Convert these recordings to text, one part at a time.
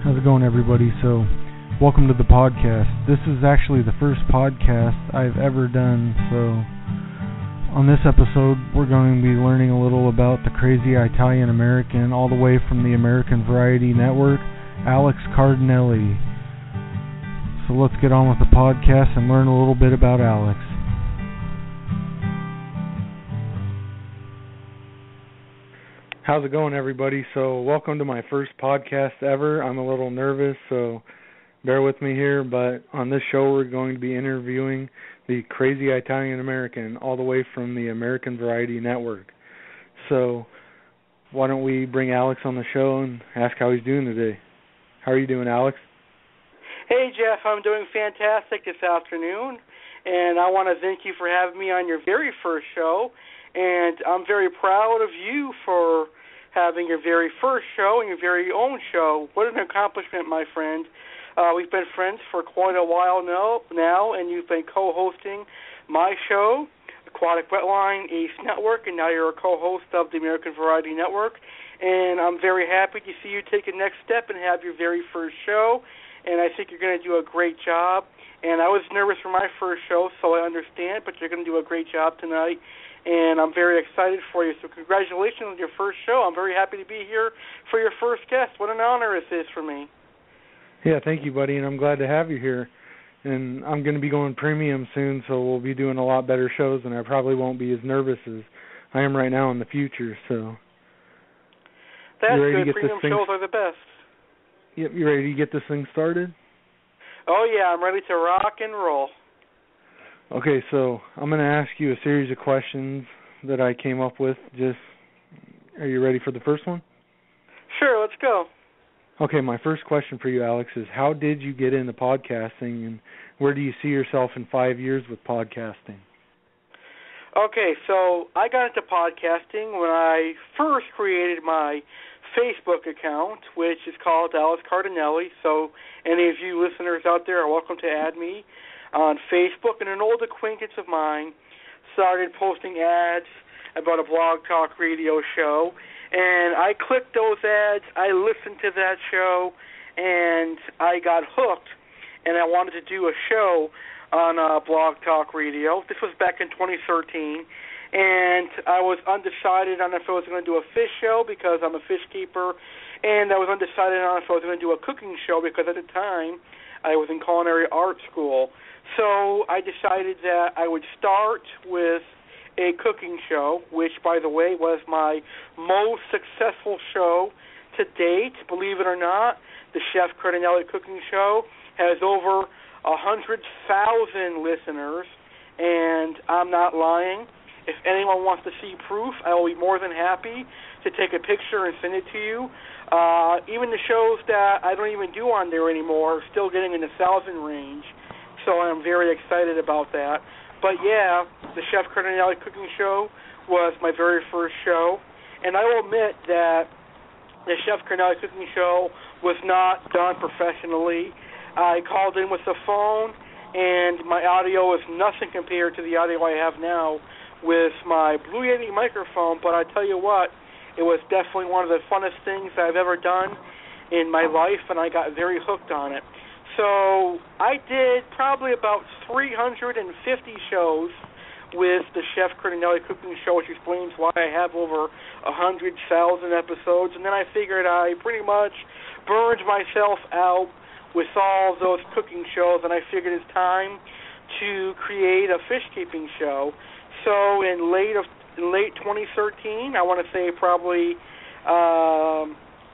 How's it going, everybody? So, welcome to the podcast. This is actually the first podcast I've ever done. So, on this episode, we're going to be learning a little about the crazy Italian American, all the way from the American Variety Network, Alex Cardinelli. So let's get on with the podcast and learn a little bit about Alex. How's it going, everybody? So welcome to my first podcast ever. I'm a little nervous, so bear with me here. But on this show, we're going to be interviewing the crazy Italian American, all the way from the American Variety Network. So why don't we bring Alex on the show and ask how he's doing today. How are you doing, Alex? Hey, Jeff, I'm doing fantastic this afternoon, and I want to thank you for having me on your very first show, and I'm very proud of you for having your very first show and your very own show. What an accomplishment, my friend. We've been friends for quite a while now, and you've been co-hosting my show, Aquatic Wetline, A.C.E Network, and now you're a co-host of the American Variety Network, and I'm very happy to see you take a next step and have your very first show, and I think you're going to do a great job. And I was nervous for my first show, so I understand, but you're going to do a great job tonight, and I'm very excited for you. So congratulations on your first show. I'm very happy to be here for your first guest. What an honor is this for me. Yeah, thank you, buddy, and I'm glad to have you here. And I'm going to be going premium soon, so we'll be doing a lot better shows, and I probably won't be as nervous as I am right now in the future. So that's good. Premium shows are the best. Yep, you ready to get this thing started? Oh, yeah, I'm ready to rock and roll. Okay, so I'm going to ask you a series of questions that I came up with. Are you ready for the first one? Sure, let's go. Okay, my first question for you, Alex, is how did you get into podcasting, and where do you see yourself in 5 years with podcasting? Okay, so I got into podcasting when I first created my Facebook account, which is called Alex Cardinelli. So any of you listeners out there are welcome to add me on Facebook. And an old acquaintance of mine started posting ads about a blog talk radio show, and I clicked those ads, I listened to that show, and I got hooked, and I wanted to do a show on blog talk radio. This was back in 2013. And I was undecided on if I was going to do a fish show because I'm a fish keeper, and I was undecided on if I was going to do a cooking show because at the time I was in culinary art school. So I decided that I would start with a cooking show, which, by the way, was my most successful show to date. Believe it or not, the Chef Cardinelli Cooking Show has over 100,000 listeners, and I'm not lying. If anyone wants to see proof, I will be more than happy to take a picture and send it to you. Even the shows that I don't even do on there anymore are still getting in the 1,000 range, so I'm very excited about that. But yeah, the Chef Cardinelli Cooking Show was my very first show, and I will admit that the Chef Cardinelli Cooking Show was not done professionally. I called in with the phone, and my audio is nothing compared to the audio I have now with my Blue Yeti microphone, but I tell you what, it was definitely one of the funnest things I've ever done in my life, and I got very hooked on it. So I did probably about 350 shows with the Chef Cardinelli Cooking Show, which explains why I have over 100,000 episodes, and then I figured I pretty much burned myself out with all those cooking shows, and I figured it's time to create a fish keeping show. So in late 2013, I want to say probably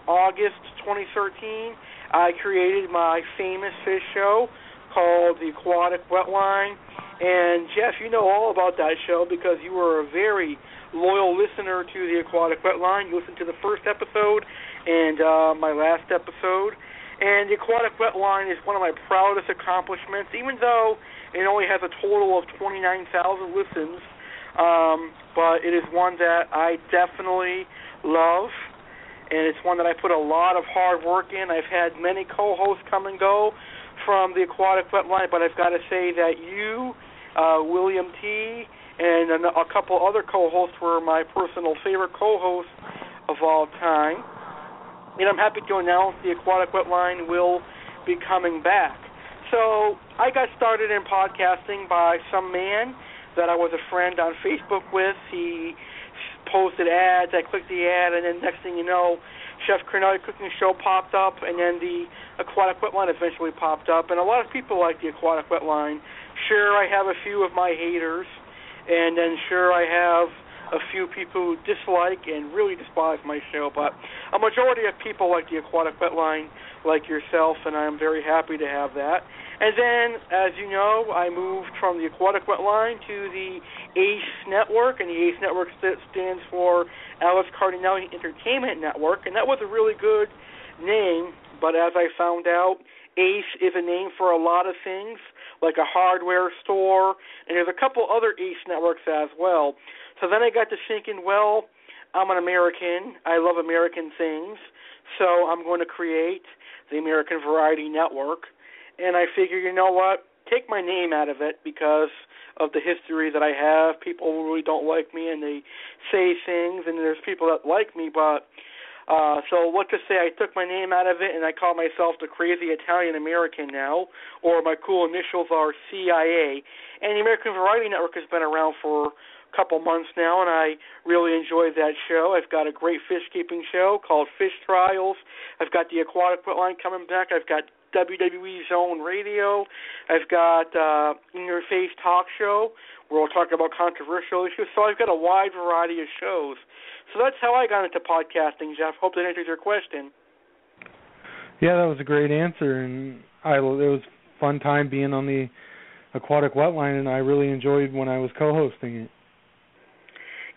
August 2013, I created my famous fish show called the Aquatic Wetline. And Jeff, you know all about that show because you were a very loyal listener to the Aquatic Wetline. You listened to the first episode and my last episode. And the Aquatic Wetline is one of my proudest accomplishments, even though it only has a total of 29,000 listens. But it is one that I definitely love, and it's one that I put a lot of hard work in. I've had many co-hosts come and go from the Aquatic Wetline, but I've got to say that you, William T., and a couple other co-hosts were my personal favorite co-hosts of all time. and I'm happy to announce the Aquatic Wetline will be coming back. So I got started in podcasting by some man that I was a friend on Facebook with. He posted ads, I clicked the ad, and then next thing you know, Chef Cornelius Cooking Show popped up, and then the Aquatic Wetline eventually popped up, and a lot of people like the Aquatic Wetline. Sure, I have a few of my haters, and then sure, I have a few people who dislike and really despise my show, but a majority of people like the Aquatic Wetline, like yourself, and I'm very happy to have that. And then, as you know, I moved from the Aquatic Wetline to the A.C.E Network, and the A.C.E Network stands for Alex Cardinelli Entertainment Network, and that was a really good name, but as I found out, A.C.E is a name for a lot of things, like a hardware store, and there's a couple other A.C.E networks as well. So then I got to thinking, well, I'm an American, I love American things, so I'm going to create the American Variety Network. And I figure, you know what, take my name out of it because of the history that I have. People really don't like me, and they say things, and there's people that like me, but so let's just say I took my name out of it, and I call myself the Crazy Italian American now, or my cool initials are CIA. And the American Variety Network has been around for a couple months now, and I really enjoy that show. I've got a great fish-keeping show called Fish Trials. I've got the Aquatic Wetline coming back. I've got WWE Zone Radio. I've got In Your Face Talk Show, where we'll talk about controversial issues. So I've got a wide variety of shows. So that's how I got into podcasting, Jeff. Hope that answers your question. Yeah, that was a great answer, and it was a fun time being on the Aquatic Wetline, and I really enjoyed when I was co-hosting it.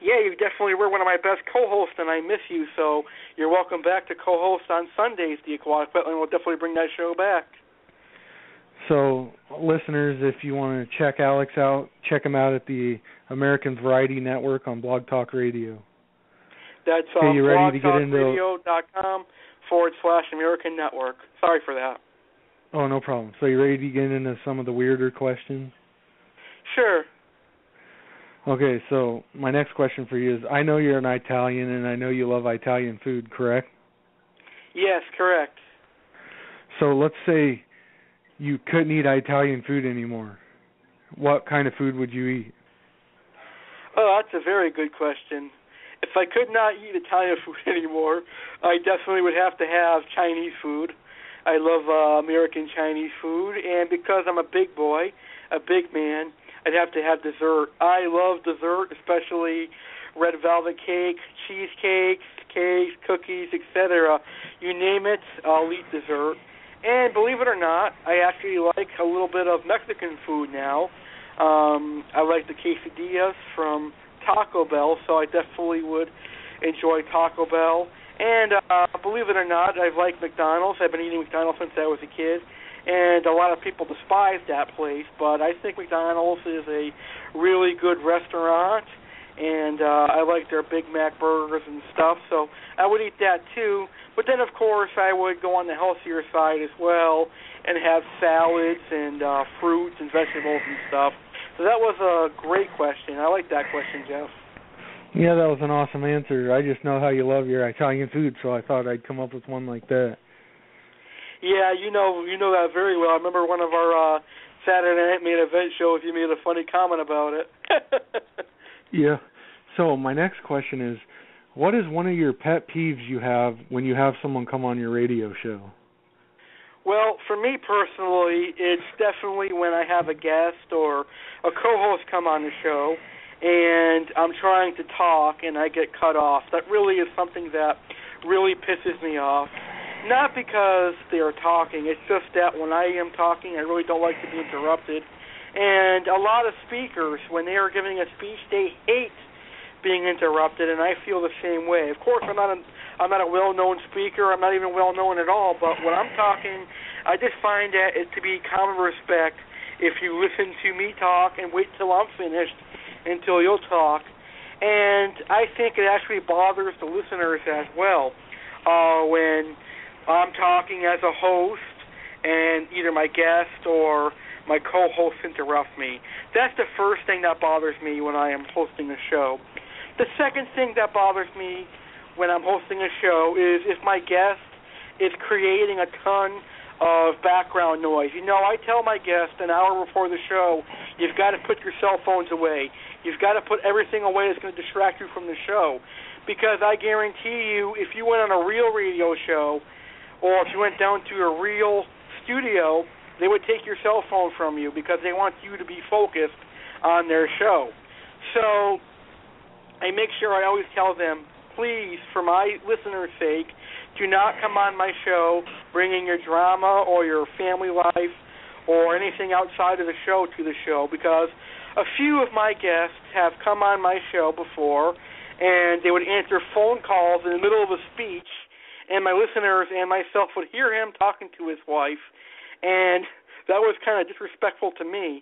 Yeah, you definitely were one of my best co-hosts, and I miss you, so you're welcome back to co-host on Sundays, the Aquatic Wetline. We'll definitely bring that show back. So, listeners, if you want to check Alex out, check him out at the American Variety Network on Blog Talk Radio. That's blogtalkradio.com/American Network. Sorry for that. Oh, no problem. So you ready to get into some of the weirder questions? Sure. Okay, so my next question for you is, I know you're an Italian, and I know you love Italian food, correct? Yes, correct. So let's say you couldn't eat Italian food anymore. What kind of food would you eat? Oh, that's a very good question. If I could not eat Italian food anymore, I definitely would have to have Chinese food. I love American Chinese food, and because I'm a big boy, a big man, I'd have to have dessert. I love dessert, especially red velvet cake, cheesecakes, cakes, cookies, etc. You name it, I'll eat dessert. And believe it or not, I actually like a little bit of Mexican food now. I like the quesadillas from Taco Bell, so I definitely would enjoy Taco Bell. And believe it or not, I've liked McDonald's. I've been eating McDonald's since I was a kid. And a lot of people despise that place, but I think McDonald's is a really good restaurant, and I like their Big Mac burgers and stuff, so I would eat that too. But then, of course, I would go on the healthier side as well and have salads and fruits and vegetables and stuff. So that was a great question. I like that question, Jeff. Yeah, that was an awesome answer. I just know how you love your Italian food, so I thought I'd come up with one like that. Yeah, you know that very well. I remember one of our Saturday Night Main Event shows, you made a funny comment about it. Yeah. So my next question is, what is one of your pet peeves you have when you have someone come on your radio show? Well, for me personally, it's definitely when I have a guest or a co-host come on the show and I'm trying to talk and I get cut off. That really is something that really pisses me off. Not because they are talking, it's just that when I am talking, I really don't like to be interrupted. And a lot of speakers, when they are giving a speech, they hate being interrupted, and I feel the same way. Of course, I'm not a well-known speaker, I'm not even well-known at all, but when I'm talking, I just find that it to be common respect if you listen to me talk and wait till I'm finished until you'll talk. And I think it actually bothers the listeners as well when I'm talking as a host and either my guest or my co-host interrupt me. That's the first thing that bothers me when I am hosting a show. The second thing that bothers me when I'm hosting a show is if my guest is creating a ton of background noise. You know, I tell my guests an hour before the show, you've got to put your cell phones away. You've got to put everything away that's going to distract you from the show. Because I guarantee you, if you went on a real radio show, or if you went down to a real studio, they would take your cell phone from you because they want you to be focused on their show. So I make sure I always tell them, please, for my listeners' sake, do not come on my show bringing your drama or your family life or anything outside of the show to the show, because a few of my guests have come on my show before, and they would answer phone calls in the middle of a speech, and my listeners and myself would hear him talking to his wife, and that was kind of disrespectful to me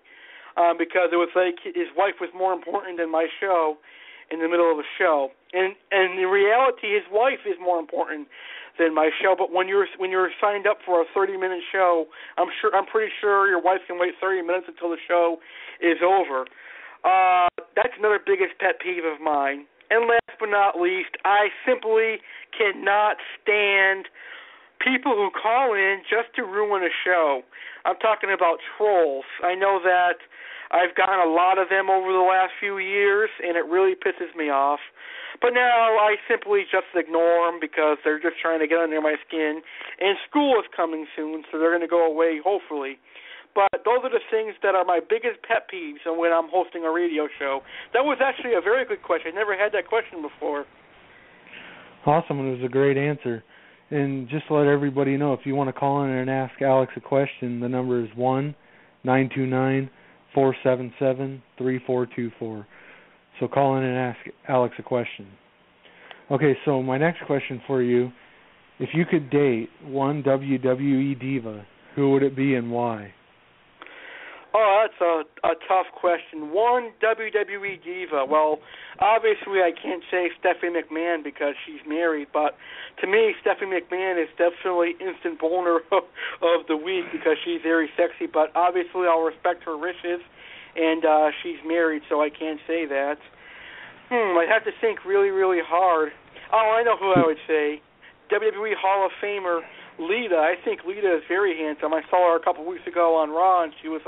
because it was like his wife was more important than my show in the middle of a show. And in reality, his wife is more important than my show. But when you're signed up for a 30-minute show, I'm pretty sure your wife can wait 30 minutes until the show is over. That's another biggest pet peeve of mine. And last but not least, I simply cannot stand people who call in just to ruin a show. I'm talking about trolls. I know that I've gotten a lot of them over the last few years, and it really pisses me off. But now I simply just ignore them because they're just trying to get under my skin. And school is coming soon, so they're going to go away, hopefully. But those are the things that are my biggest pet peeves when I'm hosting a radio show. That was actually a very good question. I never had that question before. Awesome. It was a great answer. And just to let everybody know, if you want to call in and ask Alex a question, the number is 1-929-477-3424. So call in and ask Alex a question. Okay, so my next question for you, if you could date one WWE diva, who would it be and why? Oh, that's a tough question. One WWE diva. Well, obviously I can't say Stephanie McMahon because she's married, but to me, Stephanie McMahon is definitely instant boner of the week because she's very sexy, but obviously I'll respect her wishes, and she's married, so I can't say that. I'd have to think really, really hard. Oh, I know who I would say. WWE Hall of Famer Lita. I think Lita is very handsome. I saw her a couple weeks ago on Raw, and she was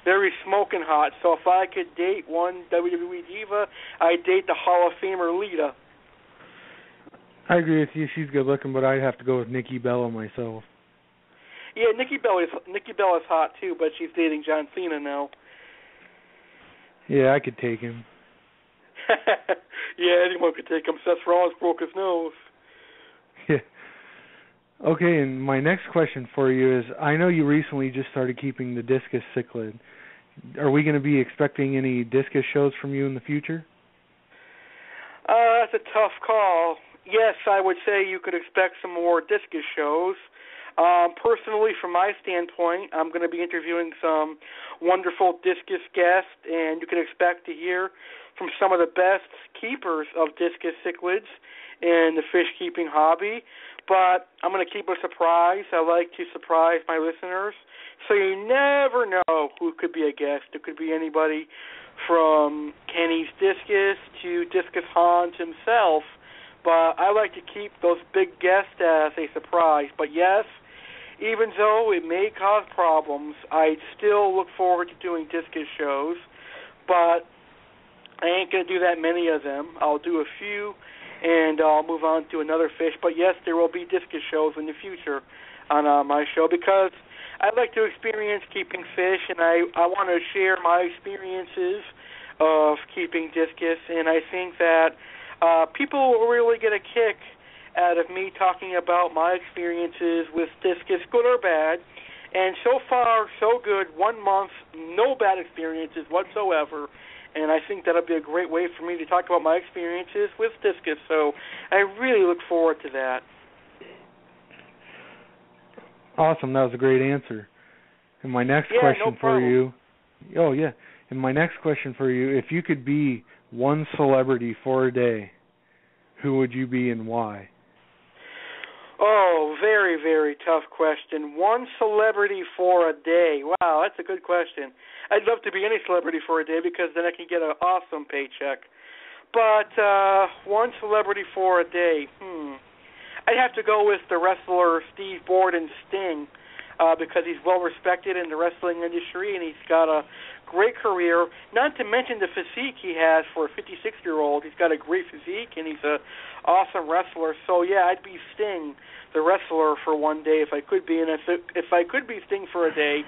very smoking hot. So if I could date one WWE diva, I'd date the Hall of Famer Lita. I agree with you. She's good looking, but I'd have to go with Nikki Bella myself. Yeah, Nikki Bella is hot too, but she's dating John Cena now. Yeah, I could take him. Yeah, anyone could take him. Seth Rollins broke his nose. Yeah. Okay, and my next question for you is, I know you recently just started keeping the discus cichlid. Are we going to be expecting any discus shows from you in the future? That's a tough call. Yes, I would say you could expect some more discus shows. Personally, from my standpoint, I'm going to be interviewing some wonderful discus guests, and you can expect to hear from some of the best keepers of discus cichlids in the fish keeping hobby. But I'm going to keep a surprise. I like to surprise my listeners. So you never know who could be a guest. It could be anybody from Kenny's Discus to Discus Hans himself. But I like to keep those big guests as a surprise. But yes, even though it may cause problems, I still look forward to doing discus shows. But I ain't going to do that many of them. I'll do a few, and I'll move on to another fish. But yes, there will be discus shows in the future on my show because I like to experience keeping fish, and I want to share my experiences of keeping discus, and I think that people will really get a kick out of me talking about my experiences with discus, good or bad. And so far, so good. 1 month, no bad experiences whatsoever. And I think that'll be a great way for me to talk about my experiences with discus. So I really look forward to that. Awesome. That was a great answer. And my next question for you... Oh, yeah. And my next question for you, if you could be one celebrity for a day, who would you be and why? Oh, very, very tough question. One celebrity for a day. Wow, that's a good question. I'd love to be any celebrity for a day because then I can get an awesome paycheck. But one celebrity for a day. I'd have to go with the wrestler Steve Borden's Sting, because he's well respected in the wrestling industry and he's got a great career. Not to mention the physique he has for a 56-year-old. He's got a great physique and he's a awesome wrestler. So yeah, I'd be Sting, the wrestler, for one day if I could be. And if I could be Sting for a day,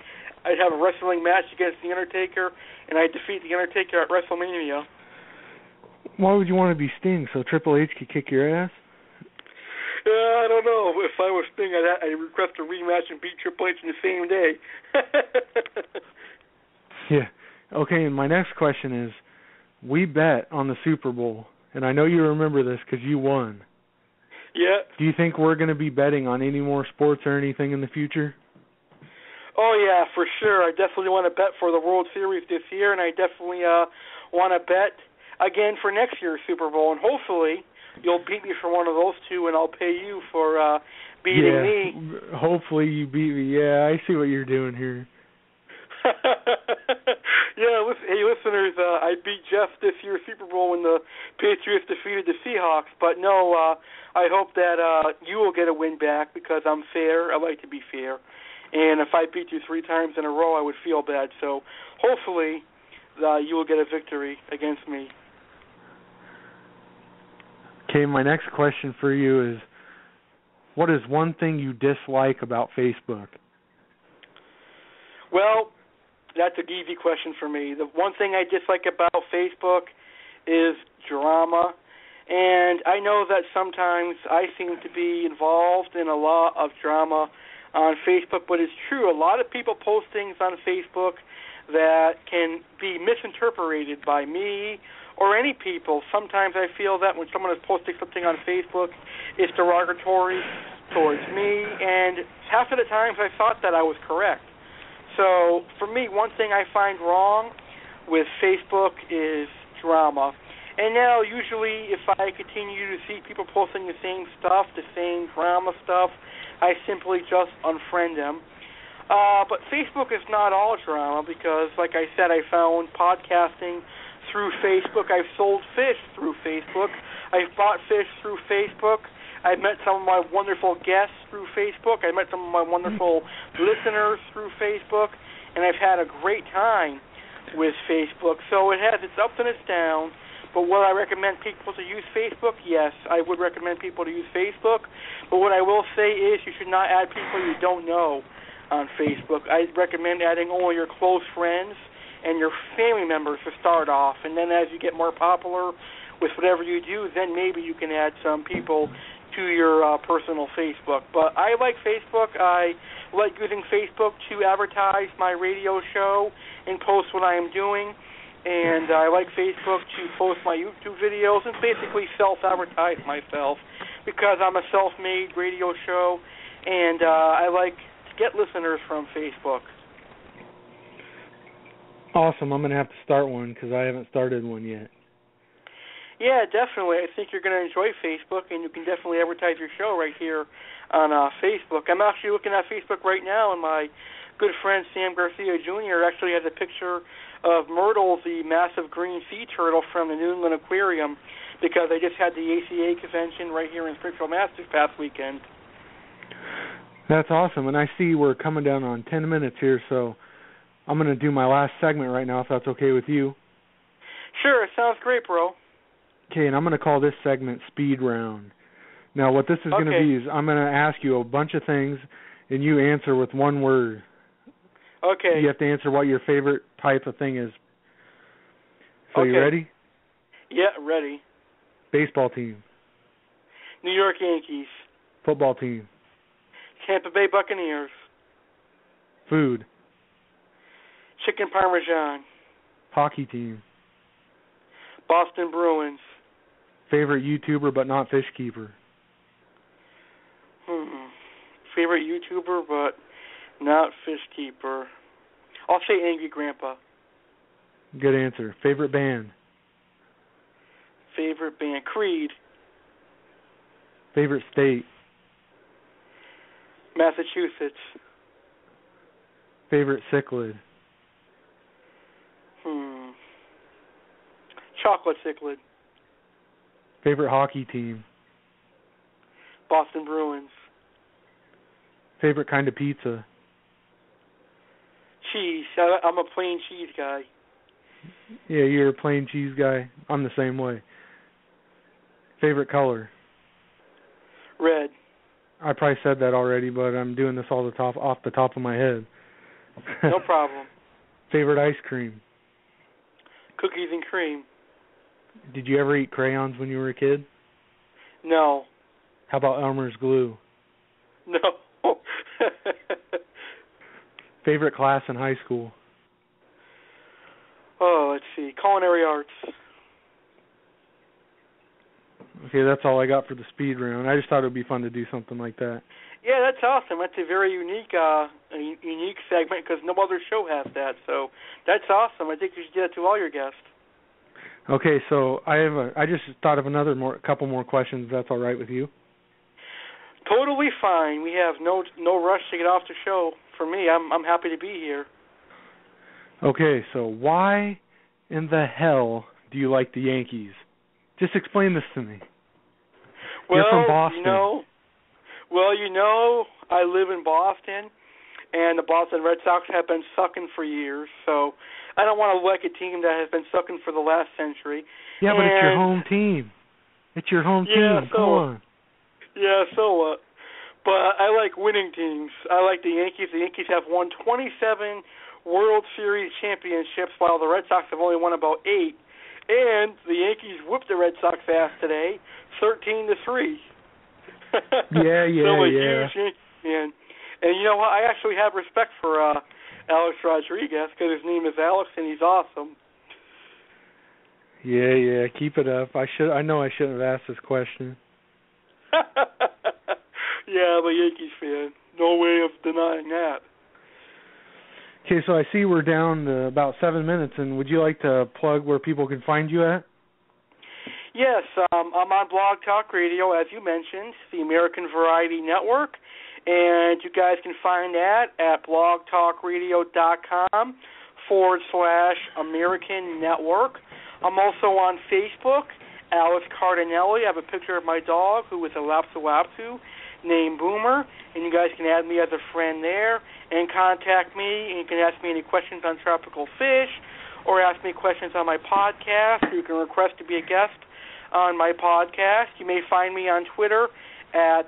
I'd have a wrestling match against The Undertaker and I'd defeat The Undertaker at WrestleMania. Why would you want to be Sting? So Triple H could kick your ass? I don't know. If I was Sting, I'd request a rematch and beat Triple H in the same day. Yeah. Okay, and my next question is, we bet on the Super Bowl, and I know you remember this because you won. Yeah. Do you think we're going to be betting on any more sports or anything in the future? Oh, yeah, for sure. I definitely want to bet for the World Series this year, and I definitely want to bet again for next year's Super Bowl, and hopefully you'll beat me for one of those two, and I'll pay you for beating me. Hopefully you beat me. Yeah, I see what you're doing here. Yeah, hey, listeners, I beat Jeff this year's Super Bowl when the Patriots defeated the Seahawks, but no, I hope that you will get a win back because I'm fair. I like to be fair. And if I beat you 3 times in a row, I would feel bad. So hopefully you will get a victory against me. Okay, my next question for you is, what is one thing you dislike about Facebook? Well, that's an easy question for me. The one thing I dislike about Facebook is drama. And I know that sometimes I seem to be involved in a lot of drama on Facebook, but it's true. A lot of people post things on Facebook that can be misinterpreted by me or any people. Sometimes I feel that when someone is posting something on Facebook, it's derogatory towards me, and half of the times I thought that I was correct. So for me, one thing I find wrong with Facebook is drama. And now usually if I continue to see people posting the same stuff, the same drama stuff, I simply just unfriend them. But Facebook is not all drama because, like I said, I found podcasting through Facebook. I've sold fish through Facebook. I've bought fish through Facebook. I've met some of my wonderful guests through Facebook. I met some of my wonderful listeners through Facebook, and I've had a great time with Facebook. So it has its ups and its downs. But would I recommend people to use Facebook? Yes, I would recommend people to use Facebook. But what I will say is you should not add people you don't know on Facebook. I recommend adding only your close friends and your family members to start off. And then as you get more popular with whatever you do, then maybe you can add some people to your personal Facebook. But I like Facebook. I like using Facebook to advertise my radio show and post what I am doing. And I like Facebook to post my YouTube videos and basically self-advertise myself because I'm a self-made radio show, and I like to get listeners from Facebook. Awesome. I'm going to have to start one because I haven't started one yet. Yeah, definitely. I think you're going to enjoy Facebook, and you can definitely advertise your show right here on Facebook. I'm actually looking at Facebook right now, and my good friend Sam Garcia Jr. actually has a picture of Myrtle, the massive green sea turtle from the New England Aquarium, because they just had the A.C.E convention right here in Springfield, Mass. this past weekend. That's awesome, and I see we're coming down on 10 minutes here, so I'm going to do my last segment right now, if that's okay with you. Sure, it sounds great, bro. Okay, and I'm going to call this segment Speed Round. Now, what this is going to be is I'm going to ask you a bunch of things, and you answer with one word. Okay. You have to answer what your favorite type of thing is. So okay. You ready? Yeah, ready. Baseball team. New York Yankees. Football team. Tampa Bay Buccaneers. Food. Chicken Parmesan. Hockey team. Boston Bruins. Favorite YouTuber but not fish keeper. Favorite YouTuber but not fish keeper. I'll say Angry Grandpa. Good answer. Favorite band. Favorite band. Creed. Favorite state. Massachusetts. Favorite cichlid. Chocolate cichlid. Favorite hockey team. Boston Bruins. Favorite kind of pizza? Cheese. I'm a plain cheese guy. Yeah, you're a plain cheese guy. I'm the same way. Favorite color? Red. I probably said that already, but I'm doing this off the top of my head. No problem. Favorite ice cream? Cookies and cream. Did you ever eat crayons when you were a kid? No. How about Elmer's glue? No. Favorite class in high school? Oh, let's see. Culinary arts. Okay, that's all I got for the speed round. I just thought it would be fun to do something like that. Yeah, that's awesome. That's a very unique segment because no other show has that. So that's awesome. I think you should do that to all your guests. Okay, so I just thought of couple more questions. If that's all right with you? Totally fine. We have no rush to get off the show. For me, I'm happy to be here. Okay, so why in the hell do you like the Yankees? Just explain this to me. Well, you're from Boston. I live in Boston, and the Boston Red Sox have been sucking for years, so I don't want to like a team that has been sucking for the last century. Yeah, but it's your home team. It's your home team. Come on. Yeah, so what? But I like winning teams. I like the Yankees. The Yankees have won 27 World Series championships, while the Red Sox have only won about 8. And the Yankees whooped the Red Sox ass today, 13-3. Yeah. Huge Yankee fan. And you know what? I actually have respect for Alex Rodriguez because his name is Alex and he's awesome. Yeah. Keep it up. I know I shouldn't have asked this question. Yeah, I'm a Yankees fan. No way of denying that. Okay, so I see we're down to about 7 minutes, and would you like to plug where people can find you at? Yes, I'm on Blog Talk Radio, as you mentioned, the American Variety Network, and you guys can find that at blogtalkradio.com/American Network. I'm also on Facebook, Alex Cardinelli. I have a picture of my dog, who is a Lapsu named Boomer, and you guys can add me as a friend there and contact me, and you can ask me any questions on tropical fish or ask me questions on my podcast. You can request to be a guest on my podcast. You may find me on Twitter at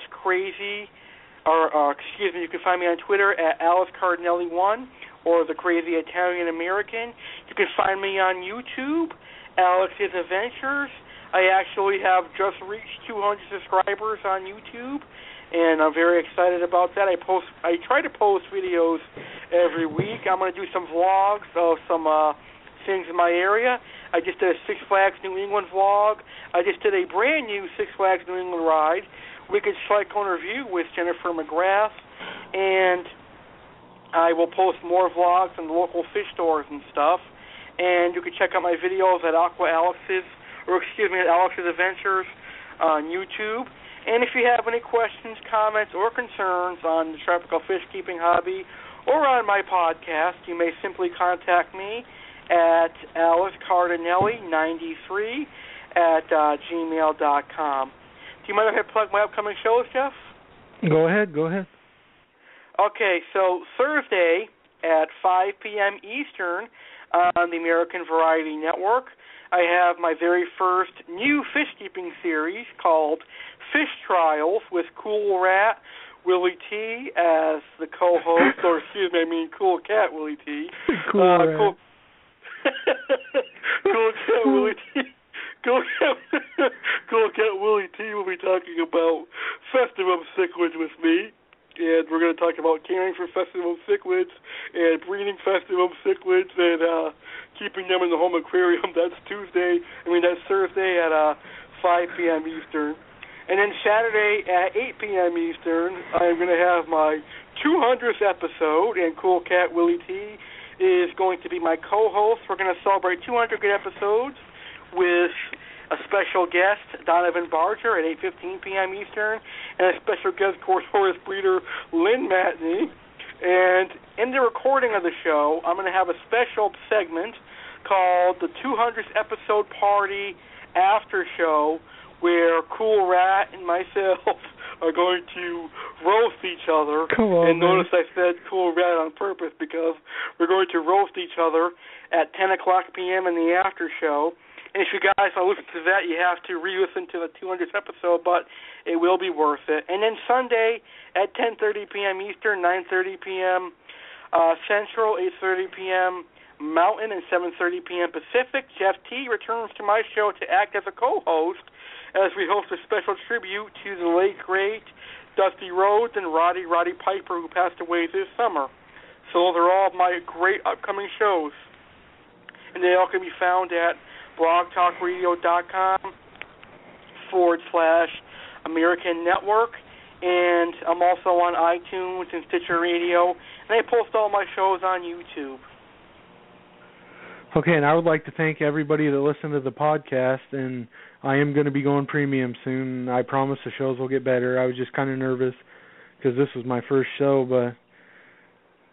you can find me on Twitter at Alex Cardinelli1 or the Crazy Italian American. You can find me on YouTube, Alex's Adventures. I actually have just reached 200 subscribers on YouTube, and I'm very excited about that. I try to post videos every week. I'm going to do some vlogs of some things in my area. I just did a Six Flags New England vlog. I just did a brand new Six Flags New England ride, Wicked Cyclone Review with Jennifer McGrath, and I will post more vlogs on the local fish stores and stuff. And you can check out my videos at Alex's Adventures on YouTube. And if you have any questions, comments, or concerns on the tropical fish keeping hobby or on my podcast, you may simply contact me at alexcardinelli93 at gmail.com. Do you mind if I plug my upcoming shows, Jeff? Go ahead. Okay, so Thursday at 5 p.m. Eastern on the American Variety Network, I have my very first new fish-keeping series called Fish Trials with Cool Rat Willie T as the co-host, or Cool Cat Willie T. Cool Cat Willie T. Cool Cat Willie T will be talking about festivum cichlids with me. And we're going to talk about caring for festivum cichlids and breeding festivum cichlids and keeping them in the home aquarium. That's Thursday at 5 p.m. Eastern. And then Saturday at 8 p.m. Eastern, I'm going to have my 200th episode, and Cool Cat Willie T is going to be my co-host. We're going to celebrate 200 good episodes with a special guest, Donovan Barger, at 8:15 p.m. Eastern, and a special guest, Horse breeder Lynn Matney. And in the recording of the show, I'm going to have a special segment called the 200th episode party after show, where Cool Rat and myself are going to roast each other. Come on, and notice I said Cool Rat on purpose because we're going to roast each other at 10 o'clock p.m. in the after show. And if you guys want to listen to that, you have to re-listen to the 200th episode, but it will be worth it. And then Sunday at 10:30 p.m. Eastern, 9:30 p.m. Central, 8:30 p.m. Mountain, and 7:30 p.m. Pacific, Jeff T. returns to my show to act as a co-host as we host a special tribute to the late, great Dusty Rhodes and Roddy Piper, who passed away this summer. So those are all my great upcoming shows. And they all can be found at blogtalkradio.com/American Network. And I'm also on iTunes and Stitcher Radio. And I post all my shows on YouTube. Okay, and I would like to thank everybody that listened to the podcast, and I am going to be going premium soon. I promise the shows will get better. I was just kind of nervous because this was my first show, but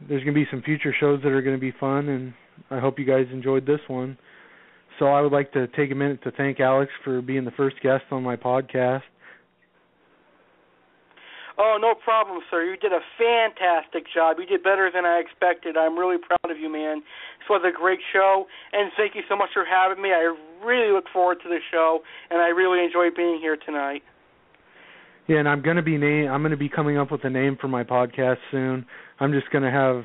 there's going to be some future shows that are going to be fun, and I hope you guys enjoyed this one. So I would like to take a minute to thank Alex for being the first guest on my podcast. Oh, no problem, sir. You did a fantastic job. You did better than I expected. I'm really proud of you, man. This was a great show, and thank you so much for having me. I really look forward to the show, and I really enjoyed being here tonight. Yeah, and I'm going to be coming up with a name for my podcast soon. I'm just going to have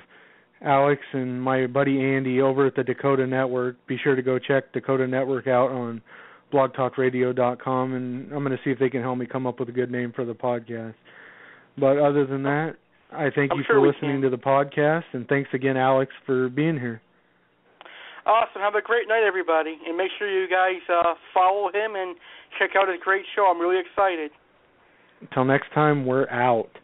Alex and my buddy Andy over at the Dakota Network. Be sure to go check Dakota Network out on blogtalkradio.com, and I'm going to see if they can help me come up with a good name for the podcast. But other than that, I thank you for listening to the podcast, and thanks again, Alex, for being here. Awesome. Have a great night, everybody, and make sure you guys follow him and check out his great show. I'm really excited. Until next time, we're out.